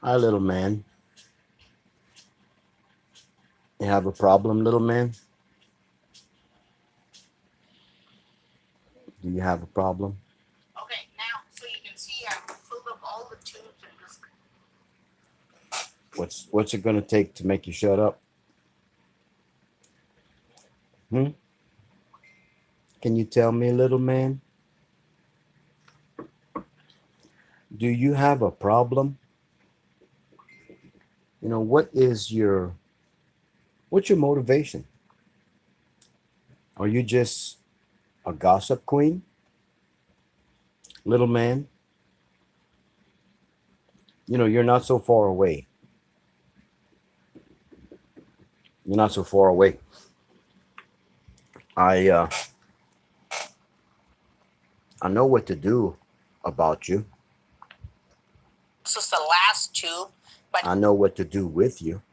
Hi, little man. You have a problem, little man? Do you have a problem? Okay, now so you can see I filled up all the tubes and just What's it gonna take to make you shut up? Hmm? Can you tell me, little man? Do you have a problem? What's your motivation? Are you just a gossip queen, little man? You're not so far away. You're not so far away. I I know what to do about you. this is the last tube, but I know what to do with you.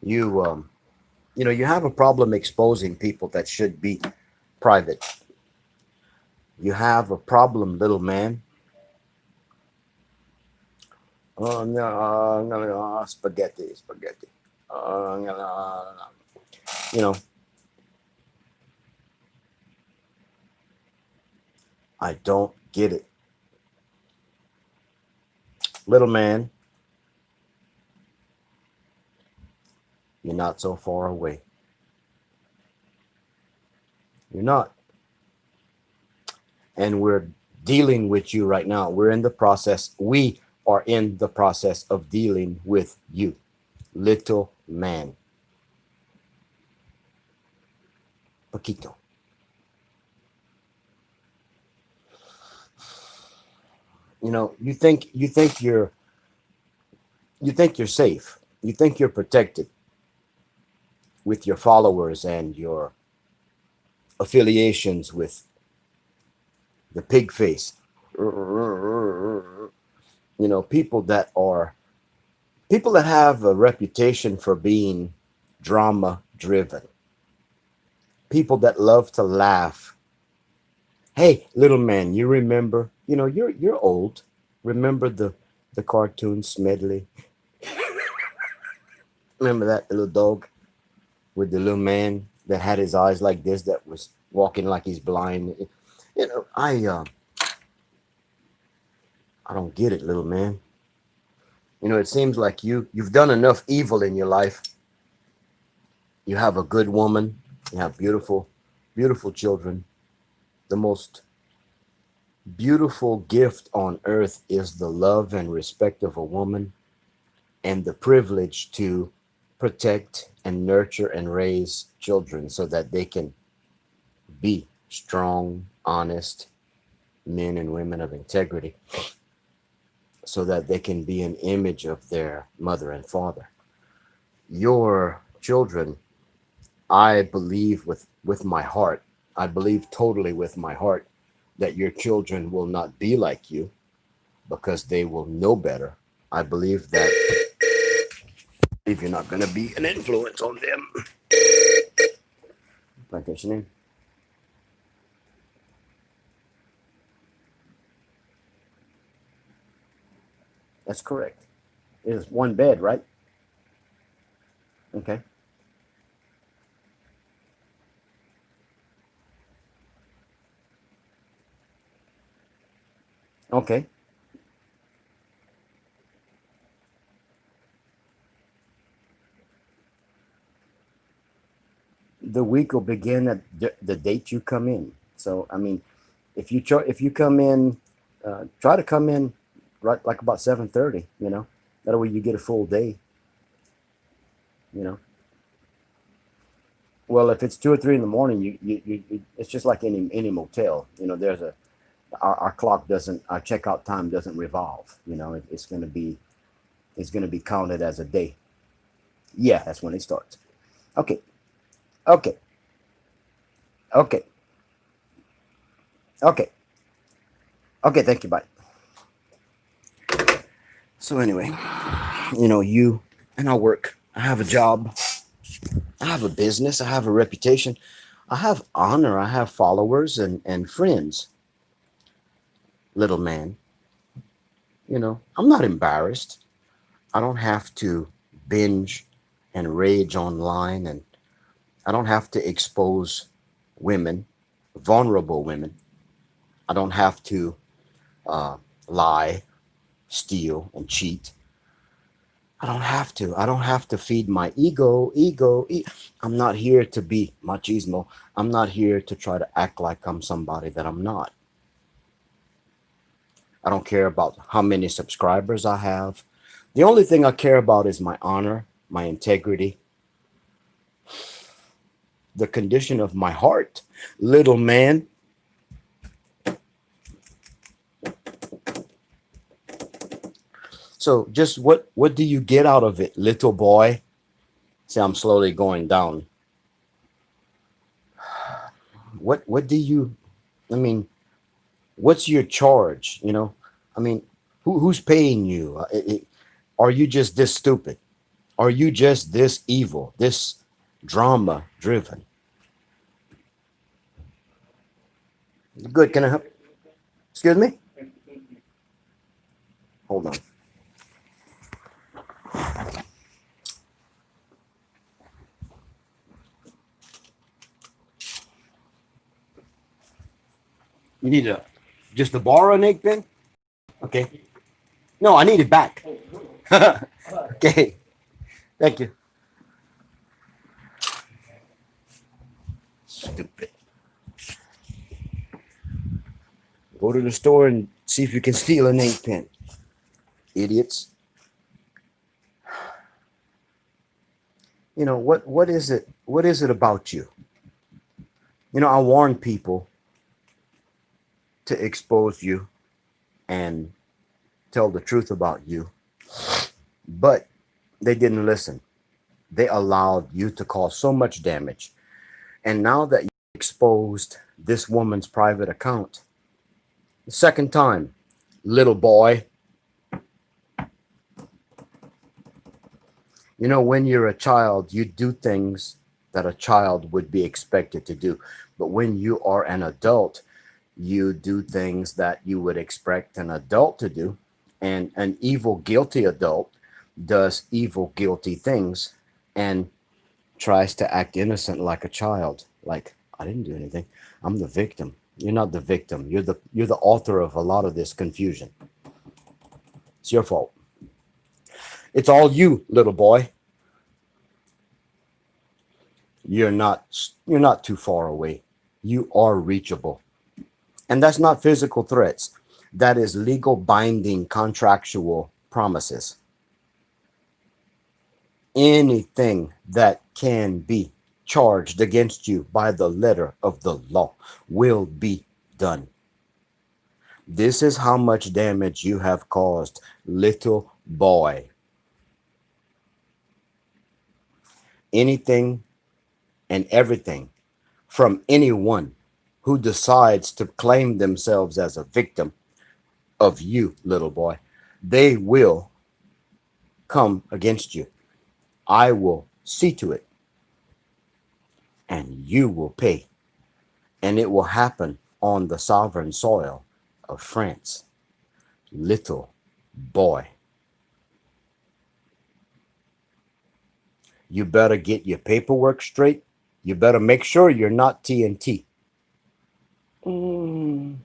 You you have a problem exposing people that should be private. You have a problem, little man. Oh no, spaghetti, spaghetti. No. You know, I don't get it, little man. You're not so far away. You're not, and we're dealing with you right now. We're in the process. We are in the process of dealing with you, little man. Paquito. You think you're safe. You think you're protected with your followers and your affiliations with the pig face. People that have a reputation for being drama driven. People that love to laugh. Hey, little man, you remember? You're old. Remember the cartoon Smedley? Remember that little dog with the little man that had his eyes like this, that was walking like he's blind. I don't get it, little man. It seems like you've done enough evil in your life. You have a good woman. You have beautiful, beautiful children. The most beautiful gift on earth is the love and respect of a woman, and the privilege to protect and nurture and raise children so that they can be strong, honest men and women of integrity, so that they can be an image of their mother and father. Your children, I believe with my heart, I believe totally with my heart that your children will not be like you because they will know better. I believe that if you're not going to be an influence on them. Plantation. That's correct. It is one bed, right? Okay. Okay. The week will begin at the date you come in. So, I mean, if you come in, try to come in right like about 7:30. That way you get a full day. You know. Well, if it's 2 or 3 in the morning, it's just like any motel. There's our clock doesn't our checkout time doesn't revolve. It's gonna be counted as a day. Yeah, that's when it starts. Okay, okay, okay, okay, okay. Thank you. Bye. So anyway, you and I work. I have a job. I have a business, I have a reputation, I have honor, I have followers and friends, little man. I'm not embarrassed. I don't have to binge and rage online, and I don't have to expose women, vulnerable women. I don't have to uh, lie, steal, and cheat. I don't have to. I don't have to feed my ego. I'm not here to be machismo. I'm not here to try to act like I'm somebody that I'm not. I don't care about how many subscribers I have. The only thing I care about is my honor, my integrity, the condition of my heart. Little man, so just what do you get out of it, little boy? See, I'm slowly going down. What do you I mean, what's your charge, I mean, who's paying you? Are you just this stupid? Are you just this evil, this drama driven? Good, can I help? Excuse me. Hold on. You need a just to borrow an egg pen? Okay. No, I need it back. Okay. Thank you. Stupid. Go to the store and see if you can steal an ink pen. Idiots. What is it? What is it about you? I warn people to expose you and tell the truth about you, but they didn't listen. They allowed you to cause so much damage. And now that you exposed this woman's private account, the second time, little boy, when you're a child, you do things that a child would be expected to do. But when you are an adult, you do things that you would expect an adult to do. And an evil, guilty adult does evil, guilty things and tries to act innocent like a child. Like, I didn't do anything. I'm the victim. You're not the victim. You're the author of a lot of this confusion. It's your fault. It's all you, little boy. You're not too far away. You are reachable. And that's not physical threats. That is legal binding contractual promises. Anything that can be charged against you by the letter of the law will be done. This is how much damage you have caused, little boy. Anything and everything from anyone who decides to claim themselves as a victim of you, little boy, they will come against you. I will see to it, and you will pay. And it will happen on the sovereign soil of France. Little boy. You better get your paperwork straight. You better make sure you're not TNT. You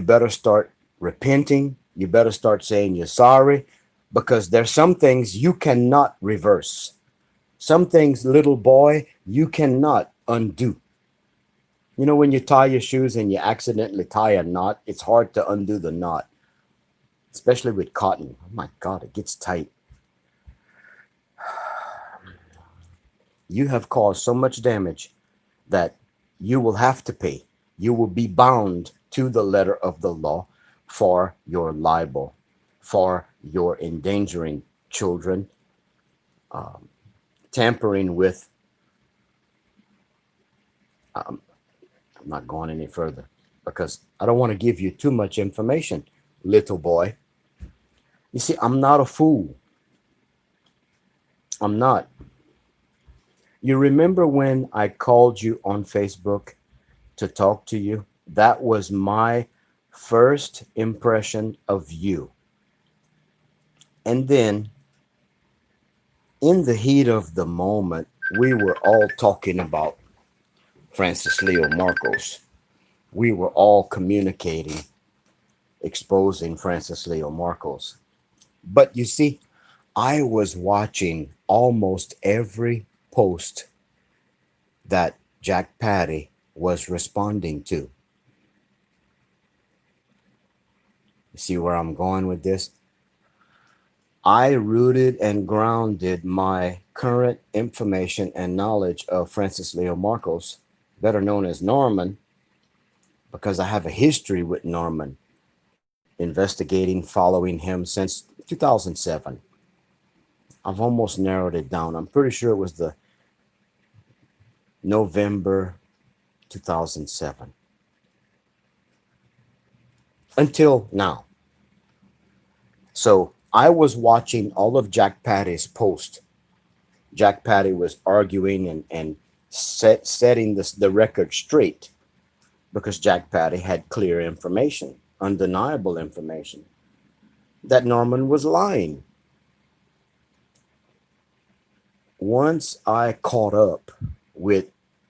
better start repenting. You better start saying you're sorry, because there's some things you cannot reverse. Some things, little boy, you cannot undo. When you tie your shoes and you accidentally tie a knot, it's hard to undo the knot, especially with cotton. Oh my God, it gets tight. You have caused so much damage that you will have to pay. You will be bound to the letter of the law for your libel, for your endangering children, tampering with. I'm not going any further because I don't want to give you too much information, little boy. You see, I'm not a fool. I'm not. You remember when I called you on Facebook to talk to you? That was my first impression of you. And then, in the heat of the moment, we were all talking about Francis Leo Marcos. We were all communicating, exposing Francis Leo Marcos. But you see, I was watching almost every post that Jack Patty was responding to. You see where I'm going with this? I rooted and grounded my current information and knowledge of Francis Leo Marcos, better known as Norman, because I have a history with Norman, investigating, following him since 2007. I've almost narrowed it down. I'm pretty sure it was the November 2007 until now. So I was watching all of Jack Patty's posts. Jack Patty was arguing and setting the record straight because Jack Patty had clear information, undeniable information, that Norman was lying. Once I caught up with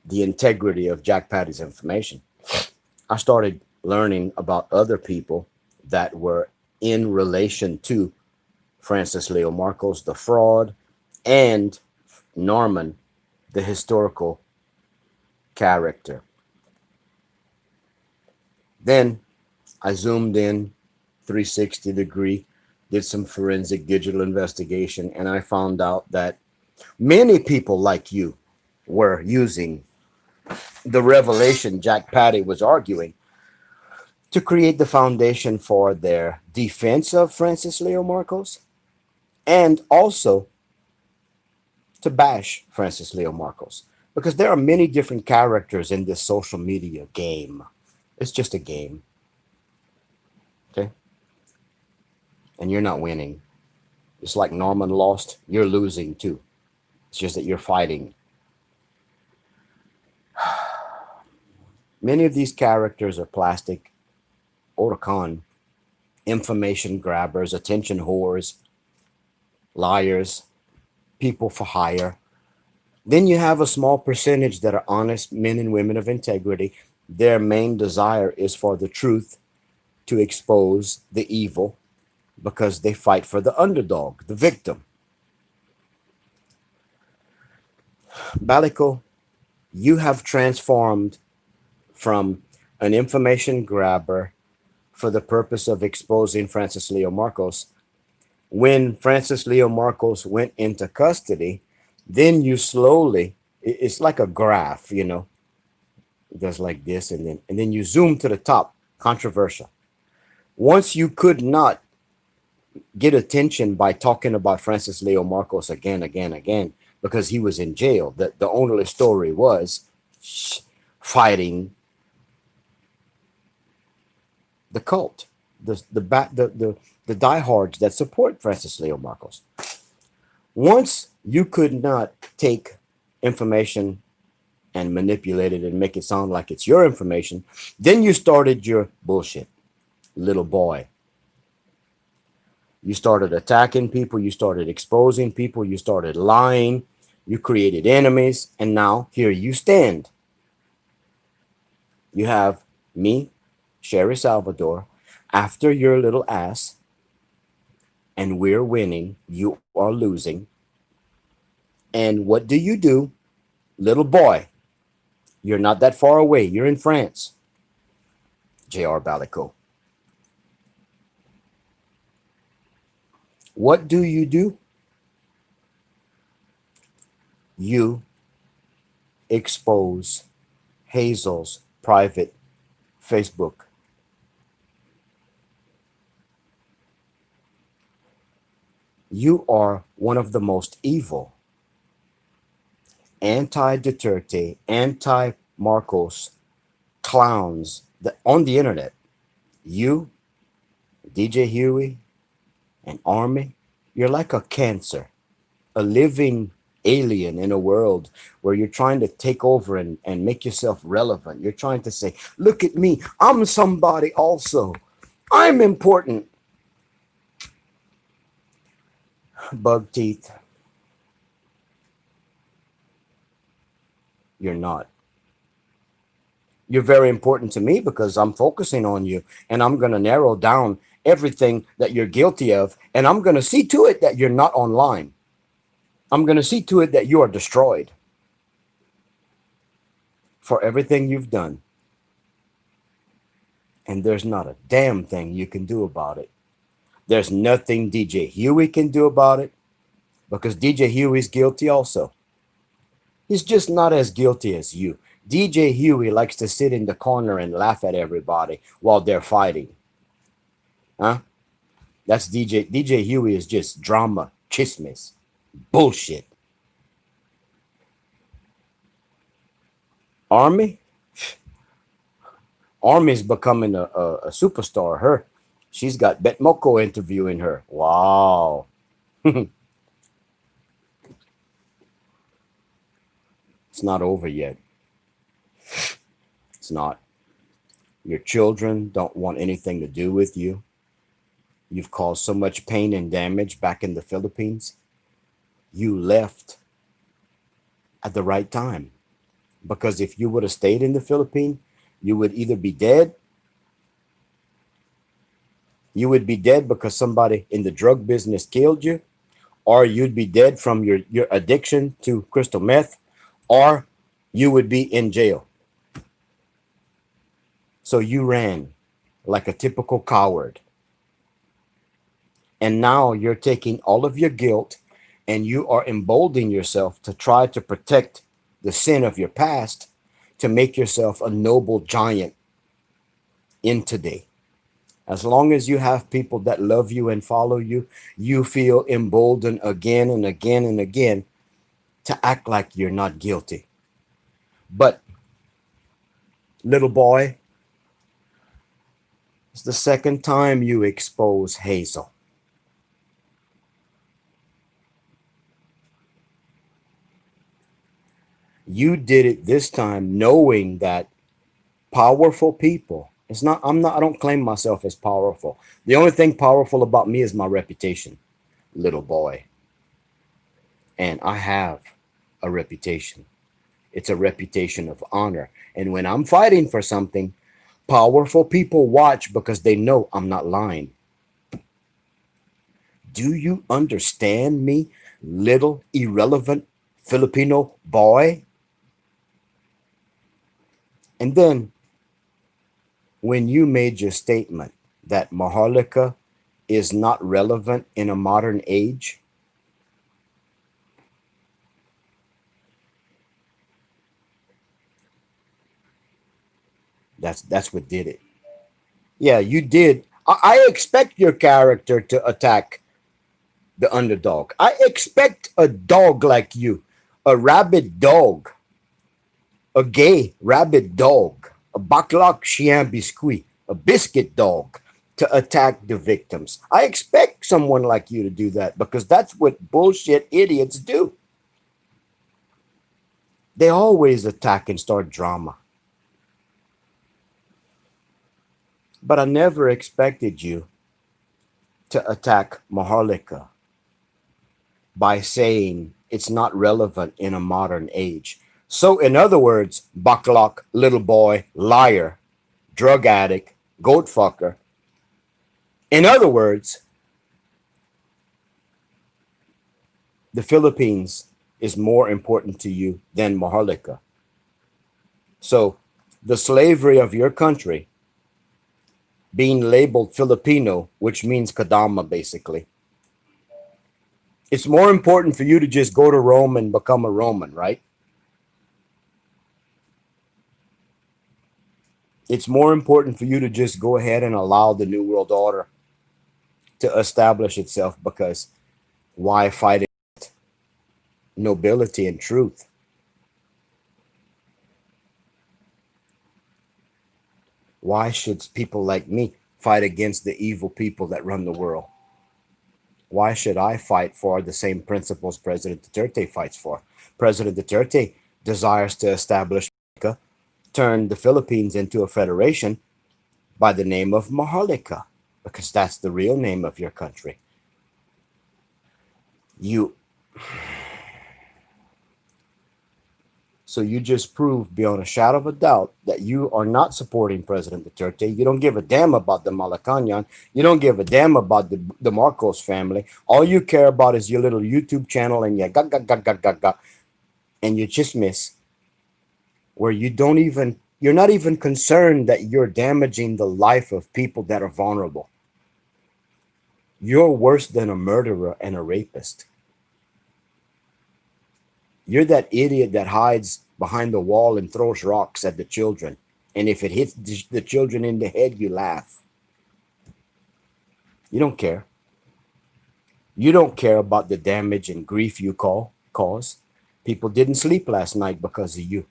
the integrity of Jack Patty's information, I started learning about other people that were in relation to Francis Leo Marcos, the fraud, and Norman, the historical character. Then I zoomed in 360 degree, did some forensic digital investigation, and I found out that many people like you were using the revelation Jack Patty was arguing to create the foundation for their defense of Francis Leo Marcos and also to bash Francis Leo Marcos because there are many different characters in this social media game. It's just a game, okay? And you're not winning. It's like Norman lost, you're losing too. It's just that you're fighting. Many of these characters are plastic or con, information grabbers, attention whores, liars, people for hire. Then you have a small percentage that are honest men and women of integrity. Their main desire is for the truth to expose the evil because they fight for the underdog, the victim. Balico, you have transformed from an information grabber for the purpose of exposing Francis Leo Marcos. When Francis Leo Marcos went into custody, then you slowly, it's like a graph, you know, it goes like this, and then you zoom to the top, controversial. Once you could not get attention by talking about Francis Leo Marcos again, because he was in jail. The only story was fighting the cult, the diehards that support Francis Leo Marcos. Once you could not take information and manipulate it and make it sound like it's your information, then you started your bullshit, little boy. You started attacking people, you started exposing people, you started lying, you created enemies, and now here you stand. You have me, Sherry Salvador, after your little ass, and we're winning, you are losing. And what do? Little boy, you're not that far away. You're in France. J.R. Balico. What do? You expose Hazel's private Facebook. You are one of the most evil, anti-Duterte, anti-Marcos clowns on the internet. You, DJ Huey, and Army, you're like a cancer. a living alien in a world where you're trying to take over and make yourself relevant. You're trying to say, look at me, I'm somebody also. I'm important. Bug teeth, you're not. You're very important to me because I'm focusing on you and I'm going to narrow down everything that you're guilty of. And I'm going to see to it that you're not online. I'm going to see to it that you are destroyed for everything you've done. And there's not a damn thing you can do about it. There's nothing DJ Huey can do about it because DJ Huey's guilty also. He's just not as guilty as you. DJ Huey likes to sit in the corner and laugh at everybody while they're fighting. Huh? That's DJ Huey is just drama, chismis, bullshit. Army? Army's becoming a superstar. She's got Bet Moko interviewing her. Wow. It's not over yet. It's not. Your children don't want anything to do with you. You've caused so much pain and damage back in the Philippines. You left at the right time. Because if you would have stayed in the Philippines, you would either be dead. You would be dead because somebody in the drug business killed you, or you'd be dead from your addiction to crystal meth, or you would be in jail. So you ran like a typical coward. And now you're taking all of your guilt and you are emboldening yourself to try to protect the sin of your past to make yourself a noble giant in today. As long as you have people that love you and follow you, you feel emboldened again and again and again to act like you're not guilty. But, little boy, it's the second time you expose Hazel. You did it this time knowing that powerful people, I don't claim myself as powerful. The only thing powerful about me is my reputation, little boy. And I have a reputation. It's a reputation of honor. And when I'm fighting for something, powerful people watch because they know I'm not lying. Do you understand me, little irrelevant Filipino boy? And then when you made your statement that Maharlika is not relevant in a modern age, that's what did it. Yeah, you did. I expect your character to attack the underdog. I expect a dog like you, a rabid dog, a gay rabid dog, a baklak chien biscuit, a biscuit dog to attack the victims. I expect someone like you to do that because that's what bullshit idiots do. They always attack and start drama. But I never expected you to attack Maharlika by saying it's not relevant in a modern age. So, in other words, baklak, little boy, liar, drug addict, goat fucker. In other words, the Philippines is more important to you than Maharlika. So, the slavery of your country being labeled Filipino, which means Kadama basically, it's more important for you to just go to Rome and become a Roman, right? It's more important for you to just go ahead and allow the New World Order to establish itself because why fight it? Nobility and truth. Why should people like me fight against the evil people that run the world? Why should I fight for the same principles President Duterte fights for? President Duterte desires to establish, turn the Philippines into a federation by the name of Maharlika, because that's the real name of your country. You So you just proved beyond a shadow of a doubt that you are not supporting President Duterte. You don't give a damn about the Malacanang. You don't give a damn about the Marcos family. All you care about is your little YouTube channel and your and you just miss where you're not even concerned that you're damaging the life of people that are vulnerable. You're worse than a murderer and a rapist. You're that idiot that hides behind the wall and throws rocks at the children. And if it hits the children in the head, you laugh. You don't care. You don't care about the damage and grief you cause. People didn't sleep last night because of you,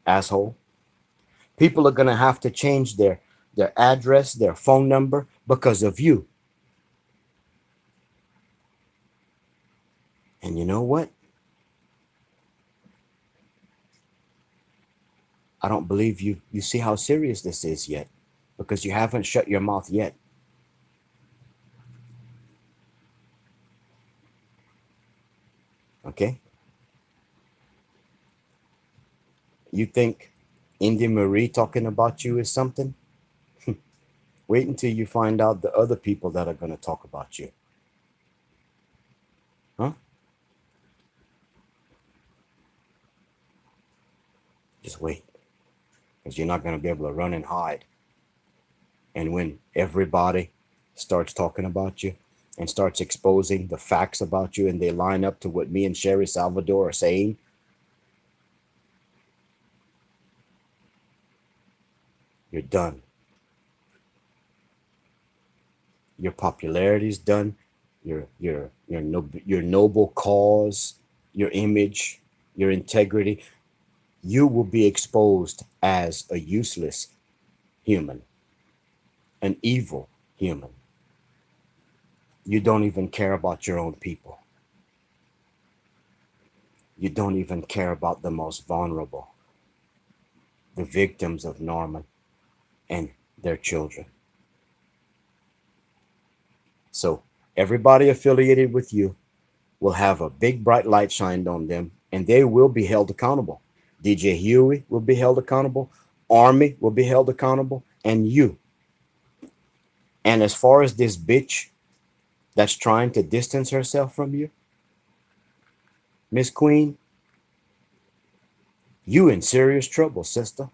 asshole. People are going to have to change their address, their phone number because of you. And you know what? I don't believe you see how serious this is yet, because you haven't shut your mouth yet. Okay? You think India Marie talking about you is something? Wait until you find out the other people that are going to talk about you. Huh? Just wait. Because you're not going to be able to run and hide. And when everybody starts talking about you and starts exposing the facts about you, and they line up to what me and Sherry Salvador are saying, you're done. Your popularity's done. Your noble cause, your image, your integrity, you will be exposed as a useless human, an evil human. You don't even care about your own people. You don't even care about the most vulnerable, the victims of Norman and their children. So everybody affiliated with you will have a big bright light shined on them, and they will be held accountable. DJ Huey will be held accountable. Army will be held accountable, and you. And as far as this bitch that's trying to distance herself from you, Miss Queen, you in serious trouble, sister.